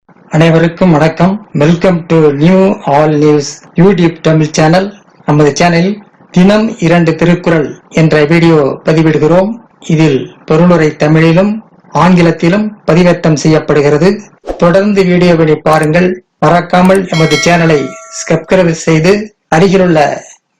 அனைவருக்கும் வணக்கம். Welcome to new all news YouTube Tamil channel. நமது சேனலில் தினம் 2 திருக்குறள் என்ற வீடியோ பதிவிடுகிறோம். இதில் பொருளுரை தமிழிலும் ஆங்கிலத்திலும் பதிவேற்றம் செய்யப்படுகிறது. தொடர்ந்து வீடியோவை பாருங்கள். மறக்காமல் எமது சேனலை சப்ஸ்கிரைப் செய்து அருகிலுள்ள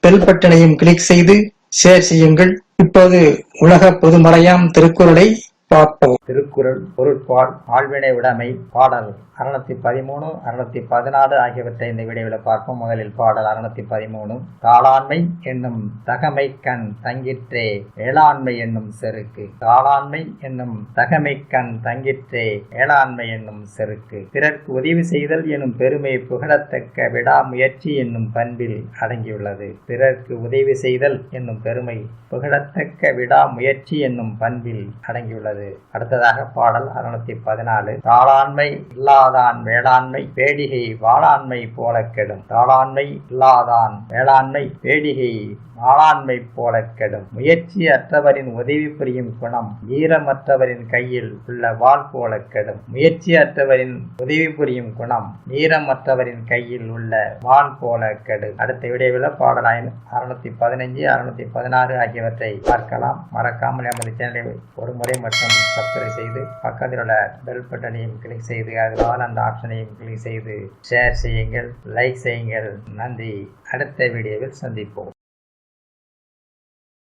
பெல் பட்டனையும் கிளிக் செய்து ஷேர் செய்யுங்கள். இப்போது உலக பொதுமறையாம் திருக்குறளை பார்ப்போம். திருக்குறள் பொருட்பால் ஆழ்வினை உடைமை பாடல் 613 614 ஆகியவற்றை இந்த வீடியோவில் பார்ப்போம். முதலில் பாடல் 613. தாளாண்மை என்னும் தகமை கண் தங்கிற்றே ஏளாண்மை என்னும் செருக்கு. தாளாண்மை என்னும் தகமை கண் தங்கிற்றே ஏளாண்மை என்னும் செருக்கு. பிறர்க்கு உதவி செய்தல் எனும் பெருமை புகழத்தக்க விடாமுயற்சி என்னும் பண்பில் அடங்கியுள்ளது. பிறர்க்கு உதவி செய்தல் என்னும் பெருமை புகழத்தக்க விடாமுயற்சி என்னும் பண்பில் அடங்கியுள்ளது. அடுத்ததாக பாடல் 614. தாளாண்மை இல்லாதான் வேளாண்மை பேடிகை வாளாண்மை போல கெடும். தாளாண்மை இல்லாதான் வேளாண்மை பேடிகை வாளாண்மை போல கெடும். முயற்சி அற்றவரின் உதவி புரியும் குணம் ஈரமற்றவரின் கையில் உள்ள வாள் போல கெடும். முயற்சி அற்றவரின் உதவி புரியும் குணம் ஈரமற்றவரின் கையில் உள்ள வாள் போல கெடும். அடுத்த வீடியோவில் பாடல் 615 616 ஆகியவற்றை பார்க்கலாம். மறக்காமல் எமது சேனலை ஒரு முறை மட்டும் சப்ஸ்கிரைப் செய்து பக்கத்தில் உள்ள பெல் பட்டனையும் கிளிக் செய்து அதனால் அந்த ஆப்ஷனையும் கிளிக் செய்து ஷேர் செய்யுங்கள், லைக் செய்யுங்கள். நன்றி. அடுத்த வீடியோவில் சந்திப்போம்.